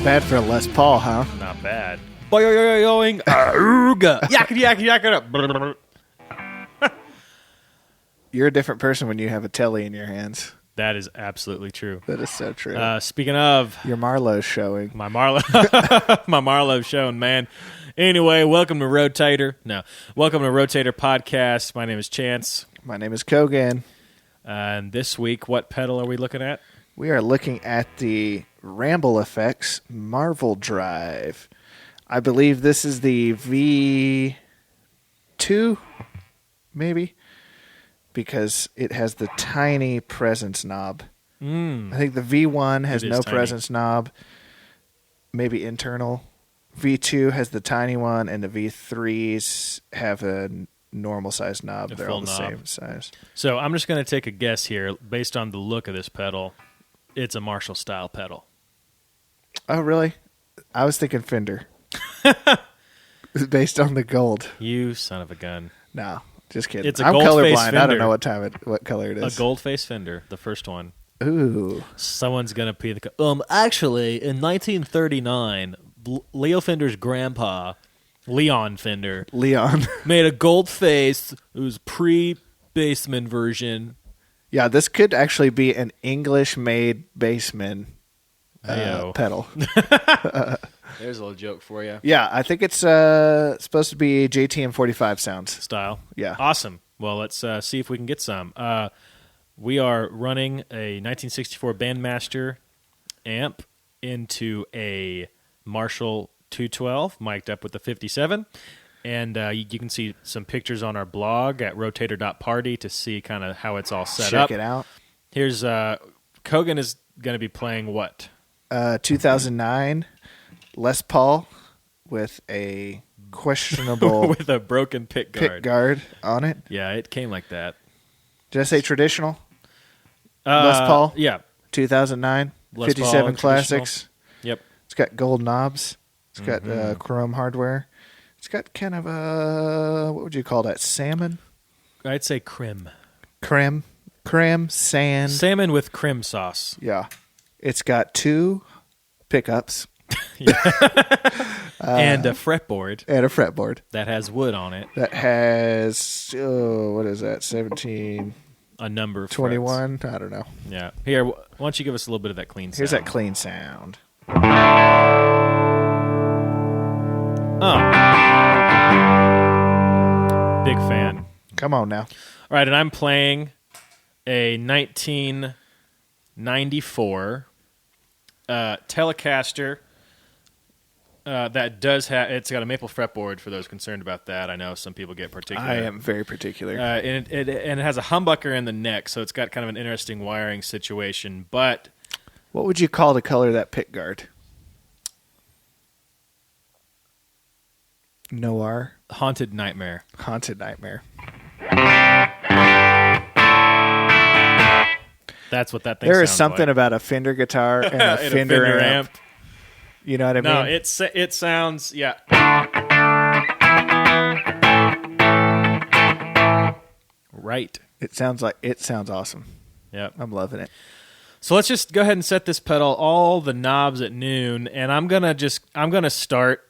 Not bad for a Les Paul, huh? Not bad. Boing, yakety. You're a different person when you have a telly in your hands. That is absolutely true. That is so true. Speaking of... Your Marlowe's showing. My Marlowe's showing, man. Anyway, welcome to Rotator. Welcome to Rotator Podcast. My name is Chance. My name is Kogan. And this week, what pedal are we looking at? We are looking at the Ramble Effects Marvel Drive. I believe this is the V2, maybe, because it has the tiny presence knob. I think the V1 has no tiny. presence knob, maybe internal. V2 has the tiny one, and the V3s have a normal size knob. They're all the same size. So I'm just going to take a guess here. Based on the look of this pedal, it's a Marshall-style pedal. Oh, really? I was thinking Fender. Based on the gold. You son of a gun. No, just kidding. It's a I'm gold-face colorblind. Fender. I don't know what color it is. A gold-face Fender, the first one. Ooh. Someone's going to pee the... Actually, in 1939, Leo Fender's grandpa, Leon Fender, made a gold face. It was pre-Bassman version. Yeah, this could actually be an English-made Bassman pedal. There's a little joke for you. Yeah, I think it's supposed to be JTM 45 sounds. Style. Yeah. Awesome. Well, let's see if we can get some. We are running a 1964 Bandmaster amp into a Marshall 212, mic'd up with the 57. And you can see some pictures on our blog at rotator.party to see kind of how it's all set up. Check it out. Here's Kogan is going to be playing what? 2009 Les Paul with a questionable with a broken pick guard on it. Yeah, it came like that. Did I say traditional? Les Paul? Yeah. 2009 Les 57 Paul Classics. Yep. It's got gold knobs. It's got chrome hardware. It's got kind of a, what would you call that, salmon? I'd say creme. Creme, sand. Salmon with creme sauce. Yeah. It's got 2 pickups. And a fretboard. And a fretboard. That has wood on it. That has, what is that, 17? A number of 21? frets. I don't know. Yeah. Here, why don't you give us a little bit of that clean sound? Here's that clean sound. Oh. Big fan. Come on now. All right, and I'm playing a 1994 Telecaster that does have, it's got a maple fretboard for those concerned about that. I know some people get particular. I am very particular. And it has a humbucker in the neck, so it's got kind of an interesting wiring situation. But what would you call the color of that pick guard? Noir? Haunted Nightmare. Haunted Nightmare. That's what that thing There is sounds something like. about a Fender guitar and a Fender amp. You know what I mean? No, it sounds, yeah. Right. It sounds awesome. Yep. I'm loving it. So let's just go ahead and set this pedal, all the knobs at noon, and I'm gonna start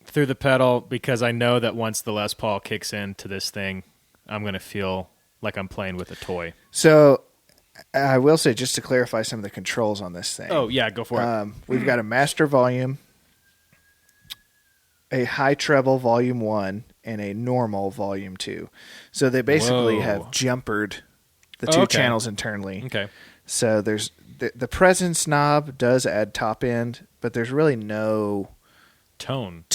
through the pedal because I know that once the Les Paul kicks into this thing, I'm gonna feel like I'm playing with a toy. So I will say, just to clarify some of the controls on this thing. Oh yeah, go for it. We've got a master volume, a high treble volume 1, and a normal volume 2. So they basically have jumpered the two channels internally. Okay. So there's the presence knob does add top end, but there's really no tone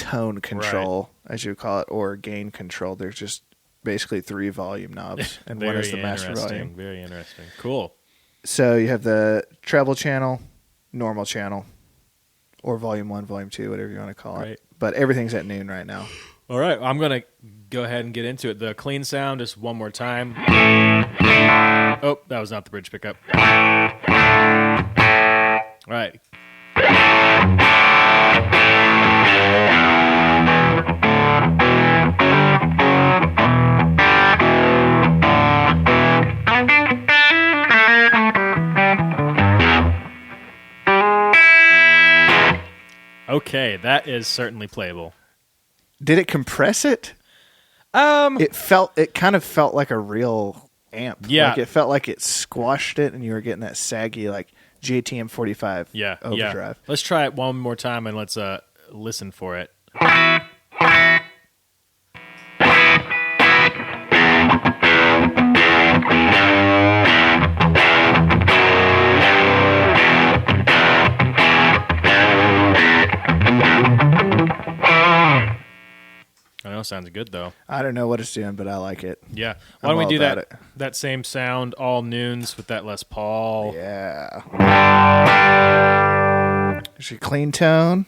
control, as you call it, or gain control. There's just basically 3 volume knobs, and one is the master volume. Very interesting. Cool. So you have the treble channel, normal channel, or volume 1, volume 2, whatever you want to call it. But everything's at noon right now. All right, I'm going to go ahead and get into it. The clean sound, just one more time. Oh, that was not the bridge pickup. All right. Okay, that is certainly playable. Did it compress it? It kind of felt like a real amp. Yeah. Like it felt like it squashed it and you were getting that saggy like JTM 45 overdrive. Yeah. Let's try it one more time and let's listen for it. I know, sounds good though. I don't know what it's doing, but I like it. Yeah. Why don't we do that same sound all noons with that Les Paul? Yeah. There's your clean tone.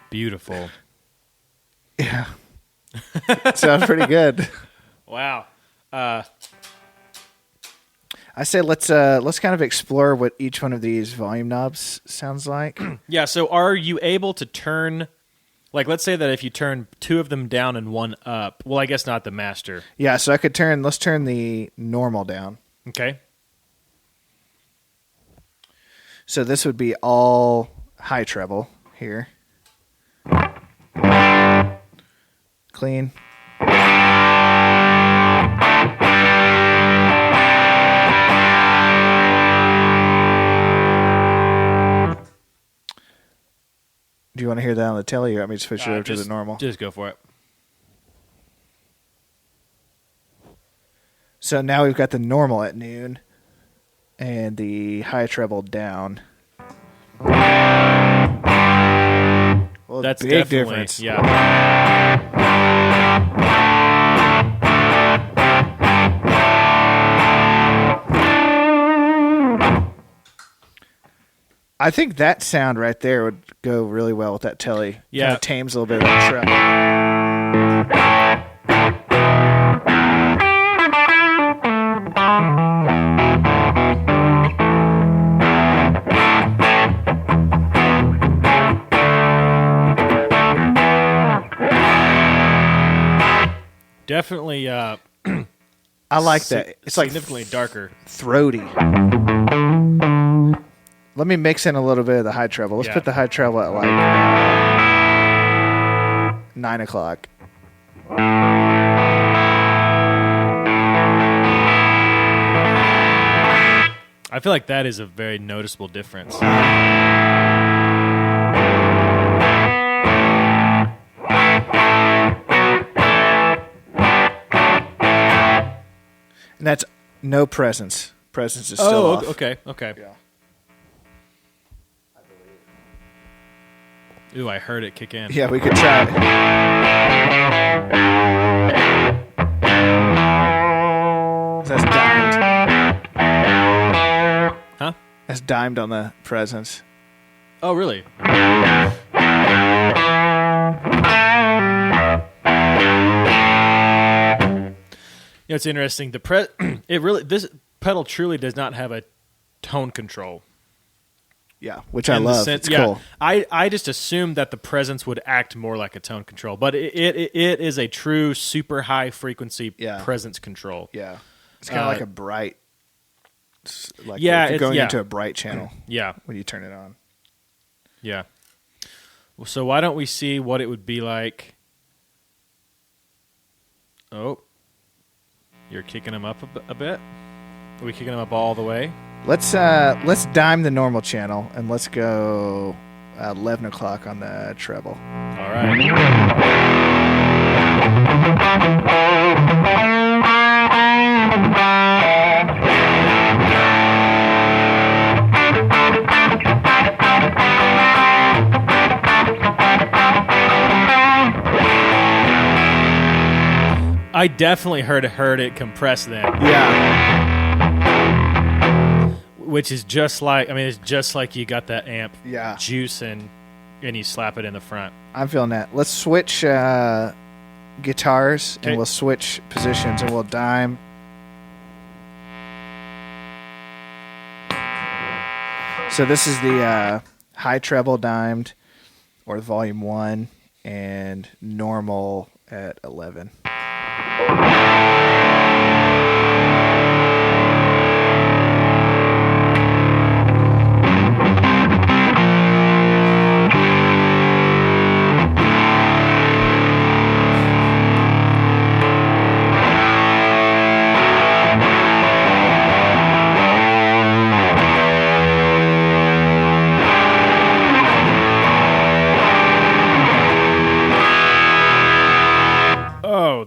Beautiful. Yeah. Sounds pretty good. Wow. I say let's kind of explore what each one of these volume knobs sounds like. Yeah, so are you able to turn, like let's say that if you turn two of them down and one up, well I guess not the master. Yeah, so let's turn the normal down. Okay. So this would be all high treble here. Clean. Do you want to hear that on the telly, or want me to switch it over to the normal? Just go for it. So now we've got the normal at noon and the high treble down. Well, that's big definitely difference. Yeah. I think that sound right there would go really well with that telly. Yeah. Kind of tames a little bit of that treble. Definitely I like that. It's like significantly darker. Throaty. Let me mix in a little bit of the high treble. Let's put the high treble at like 9 o'clock. I feel like that is a very noticeable difference. And that's no presence. Presence is still off. Okay. Yeah. Ooh, I heard it kick in. Yeah, we could try it. That's dimed. Huh? That's dimed on the presence. Oh, really? You know, it's interesting. This pedal truly does not have a tone control. Yeah, which I love. It's cool. I just assumed that the presence would act more like a tone control, but it is a true super high frequency presence control. Yeah, it's kind of like a bright. Like if you're going into a bright channel. Yeah, when you turn it on. Yeah. So why don't we see what it would be like? Oh. You're kicking them up a bit? Are we kicking them up all the way? Let's dime the normal channel and let's go 11 o'clock on the treble. All right. I definitely heard it compress then. Yeah. Which is just like, it's just like you got that amp juice and you slap it in the front. I'm feeling that. Let's switch guitars, and we'll switch positions, and we'll dime. So this is the high treble dimed, or volume 1, and normal at 11.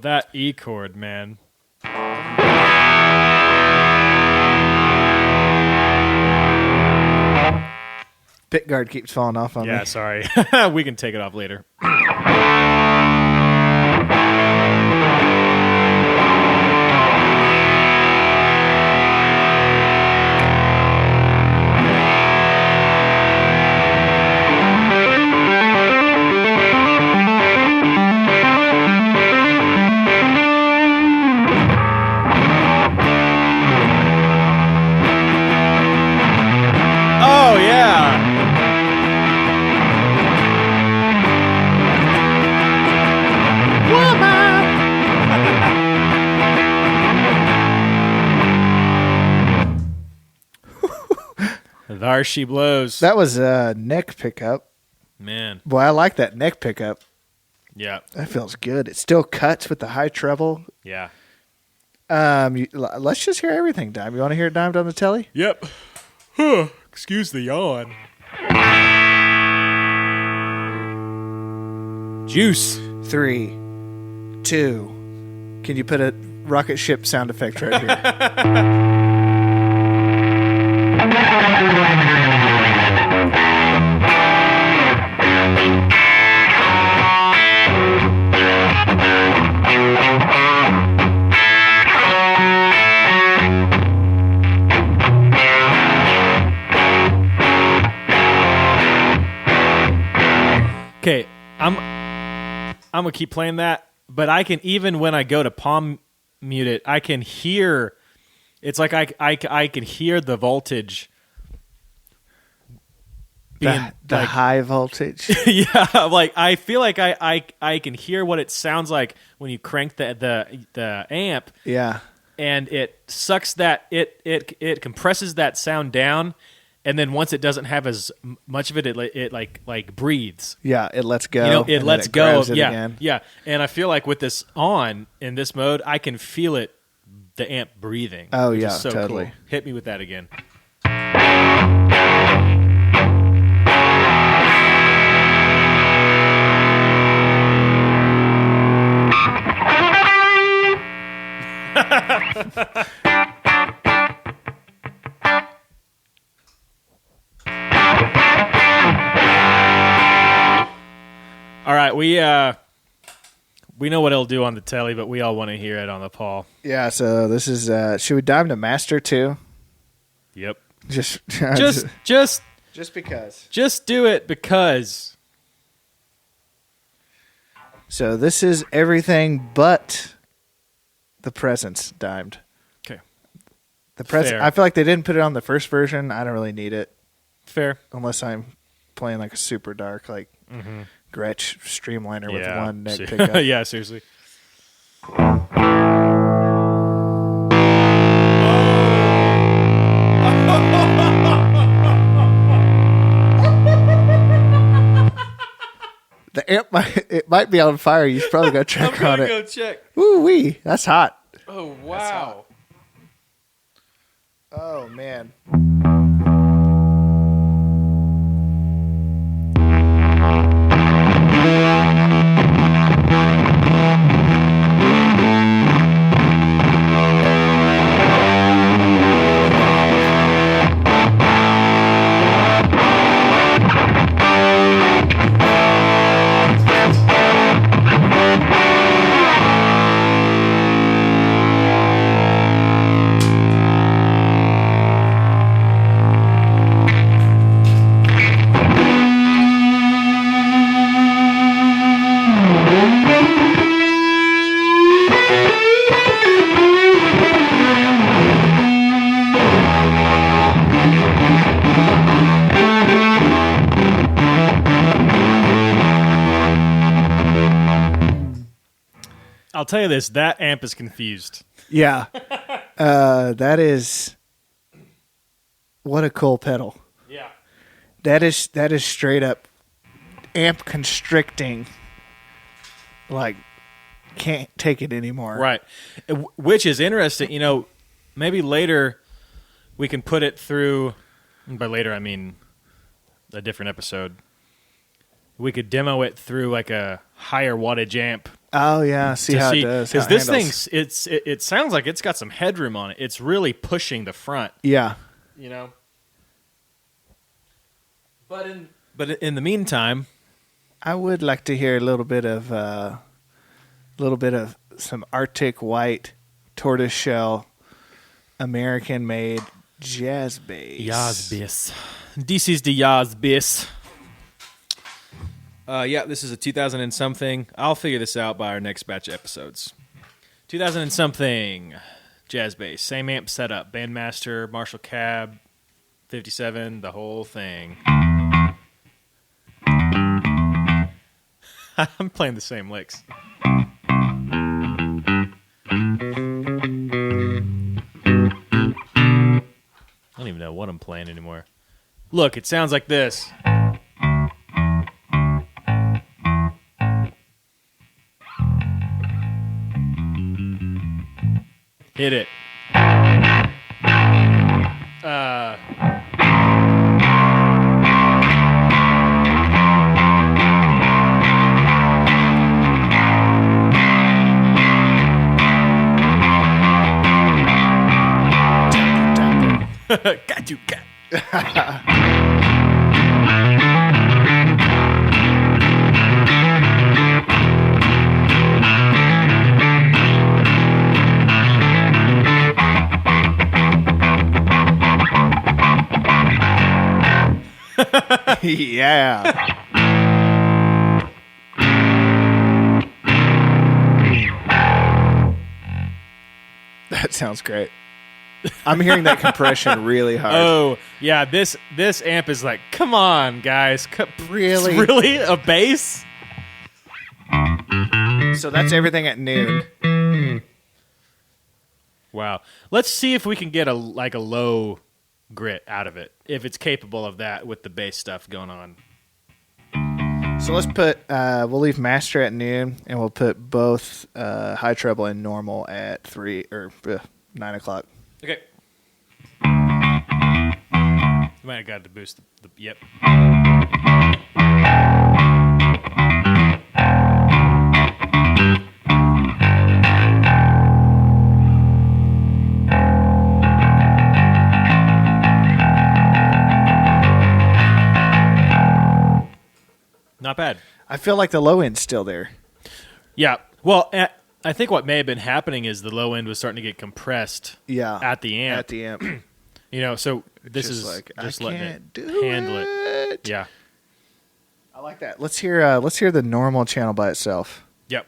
That E chord, man. Pickguard keeps falling off on me. Yeah, sorry. We can take it off later. There she blows. That was a neck pickup. Man. Boy, I like that neck pickup. Yeah. That feels good. It still cuts with the high treble. Yeah. Let's just hear everything, Dime. You want to hear it dimed on the telly? Yep. Excuse the yawn. Juice. 3, 2. Can you put a rocket ship sound effect right here? Okay, I'm gonna keep playing that, but I can, even when I go to palm mute it, I can hear. It's like I can hear the voltage. The like, high voltage. Yeah, like I feel like I can hear what it sounds like when you crank the amp. Yeah, and it sucks that it compresses that sound down. And then once it doesn't have as much of it, it like breathes. Yeah, it lets go. It lets go. Yeah, again. Yeah. And I feel like with this on in this mode, I can feel it, the amp breathing. Oh yeah, so totally. Cool. Hit me with that again. All right, we know what it'll do on the telly, but we all want to hear it on the Paul. Yeah, so this is should we dime to master too? Yep. Just because. Just do it because. So this is everything but the presence dimed. Okay. The present. I feel like they didn't put it on the first version. I don't really need it. Fair. Unless I'm playing like a super dark, like Gretsch Streamliner with one neck pickup. Yeah, seriously. The amp might be on fire. You should probably go check on it. Go check. Ooh wee, that's hot. Oh wow. Oh man. tell you this, that amp is confused. Yeah. That is... What a cool pedal. Yeah. That is straight up amp constricting. Like, can't take it anymore. Right. Which is interesting. You know, maybe later we can put it through, and by later I mean a different episode. We could demo it through like a higher wattage amp. Oh, yeah. See how it does. Because this thing, it sounds like it's got some headroom on it. It's really pushing the front. Yeah. You know? But in the meantime, I would like to hear a little bit of some Arctic White tortoiseshell American-made jazz bass. Jazz bass. This is the jazz bass. Yeah, this is a 2000 and something. I'll figure this out by our next batch of episodes. 2000 and something jazz bass. Same amp setup. Bandmaster, Marshall Cab, 57, the whole thing. I'm playing the same licks. I don't even know what I'm playing anymore. Look, it sounds like this. Hit it. Got you, got. Yeah. That sounds great. I'm hearing that compression really hard. Oh, yeah, this amp is like, come on, guys. Really? Really? A bass? So that's everything at noon. Wow. Let's see if we can get a low grit out of it, if it's capable of that with the bass stuff going on. So let's put, we'll leave master at noon, and we'll put both high treble and normal at 9 o'clock. Okay. You might have got to boost the yep. Not bad. I feel like the low end's still there. Yeah. Well, I think what may have been happening is the low end was starting to get compressed. Yeah. At the amp. At the amp. You know, so this just is like, just I letting can't it handle it. Yeah. I like that. Let's hear the normal channel by itself. Yep.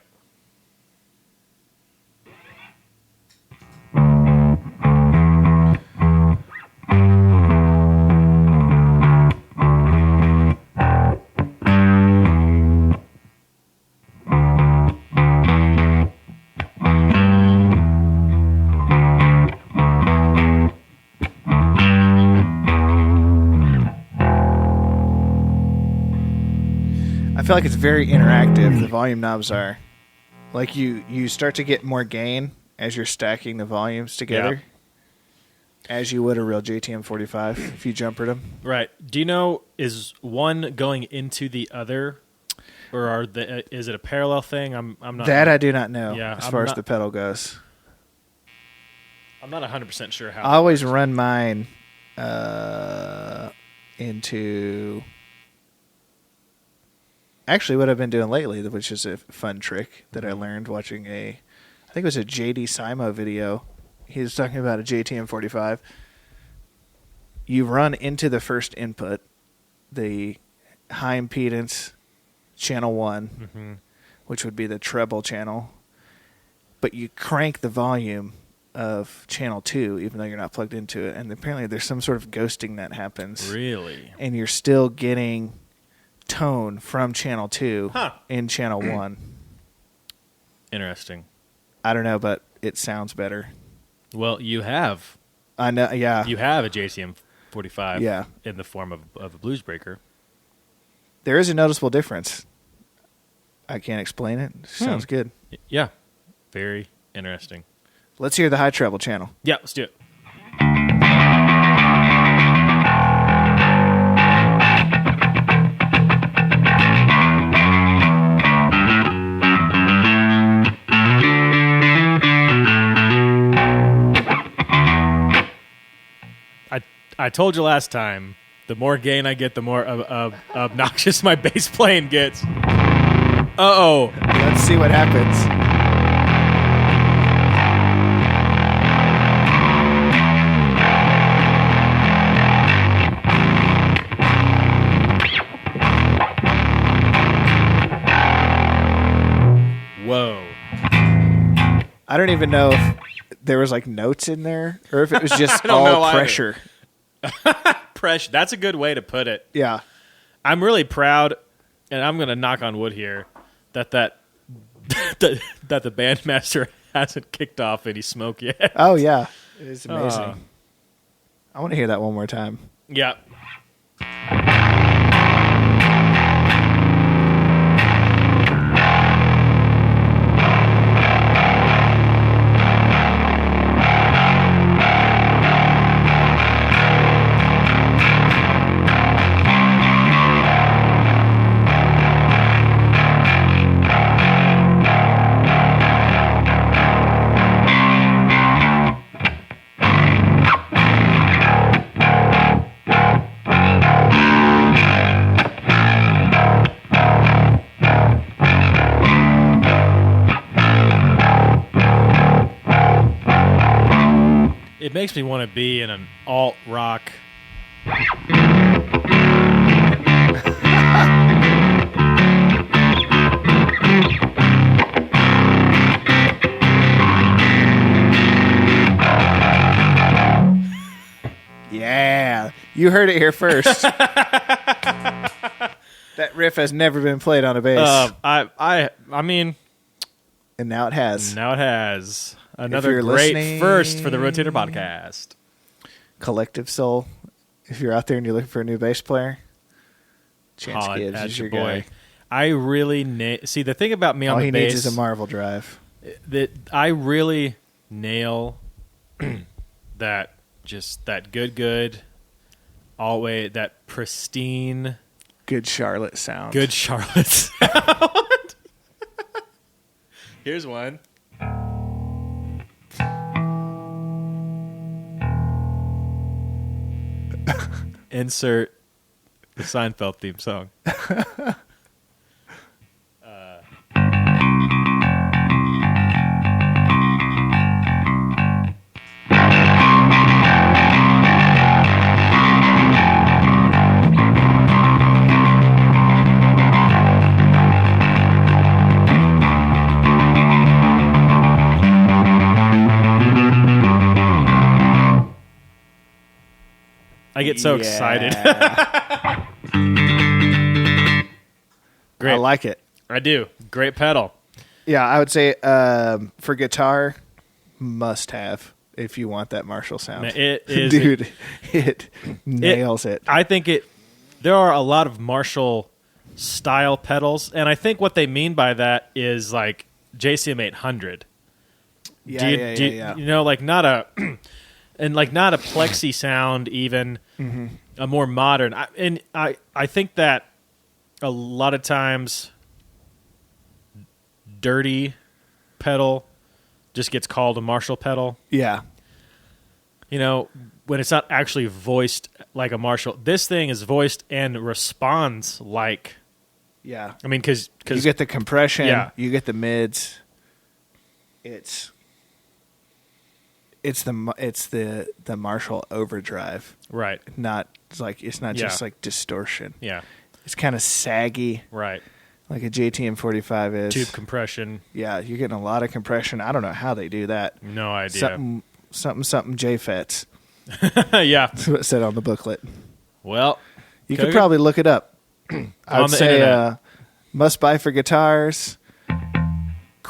I feel like it's very interactive. The volume knobs are. Like you start to get more gain as you're stacking the volumes together. Yeah. As you would a real JTM 45 if you jumpered them. Right. Do you know, is one going into the other, or is it a parallel thing? I'm not. That I do not know. Yeah, as far as the pedal goes. I'm not 100% sure how. I always run mine into. Actually, what I've been doing lately, which is a fun trick that I learned watching I think it was a JD Simo video. He was talking about a JTM 45. You run into the first input, the high impedance channel 1, which would be the treble channel, but you crank the volume of channel 2, even though you're not plugged into it. And apparently there's some sort of ghosting that happens. Really? And you're still getting tone from channel 2 in channel 1. Interesting. I don't know, but it sounds better. Well, you have. I know. Yeah. You have a JCM 45 Yeah. in the form of a blues breaker. There is a noticeable difference. I can't explain it. Sounds good. Yeah. Very interesting. Let's hear the high treble channel. Yeah, let's do it. I told you last time, the more gain I get, the more obnoxious my bass playing gets. Uh-oh. Let's see what happens. Whoa. I don't even know if there was like notes in there or if it was just I don't know all either. pressure. Pressure. That's a good way to put it. Yeah. I'm really proud, and I'm going to knock on wood here, that the Bandmaster hasn't kicked off any smoke yet. Oh, yeah. It is amazing. I want to hear that one more time. Yeah. It makes me want to be in an alt rock. Yeah. You heard it here first. That riff has never been played on a bass. I mean, and now it has. now it has. Another you're great listening- first for the Rotator podcast. Collective Soul. If you're out there and you're looking for a new bass player, Chance Oh, Gibbs that's is your boy. guy. I really see the thing about me All on he the bass needs is a Marvel drive. that I really nail that good always that pristine Good Charlotte sound. good Charlotte sound. Here's one. Insert the Seinfeld theme song. I get so excited. Great. I like it. I do. Great pedal. Yeah, I would say for guitar, must have if you want that Marshall sound. It is, Dude, it nails it. I think there are a lot of Marshall style pedals, and I think what they mean by that is like JCM 800. Yeah, yeah. You know, like not a and like not a plexi sound, even a more modern. I think that a lot of times dirty pedal just gets called a Marshall pedal. Yeah. You know, when it's not actually voiced like a Marshall. This thing is voiced and responds like. Yeah. I mean, because you get the compression, Yeah. you get the mids. It's the Marshall overdrive. right, It's not Yeah. just like distortion. yeah, It's kind of saggy, right. like a JTM 45 is. Tube compression, Yeah, you're getting a lot of compression. I don't know how they do that. no idea. Something JFETs. Yeah. That's what it said on the booklet. Well, You could probably look it up. I On would the say internet. must buy for guitars.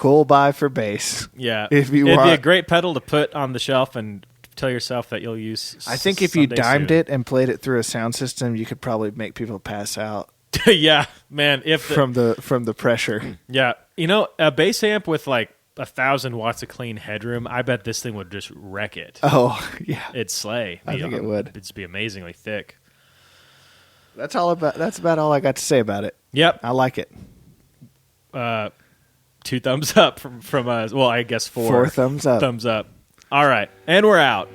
cool buy for bass. Yeah, If you it'd want, be a great pedal to put on the shelf and tell yourself that you'll use. I think if you someday dimed soon. it and played it through a sound system, you could probably make people pass out Yeah, man. If from the pressure. yeah, you know, a bass amp with like 1,000 watts of clean headroom, I bet this thing would just wreck it. Oh yeah, It'd slay. I think it would. It'd be amazingly thick. That's about all I got to say about it. Yep. I like it. 2 thumbs up from us. Well, I guess 4. 4 thumbs up. Thumbs up. All right, and we're out.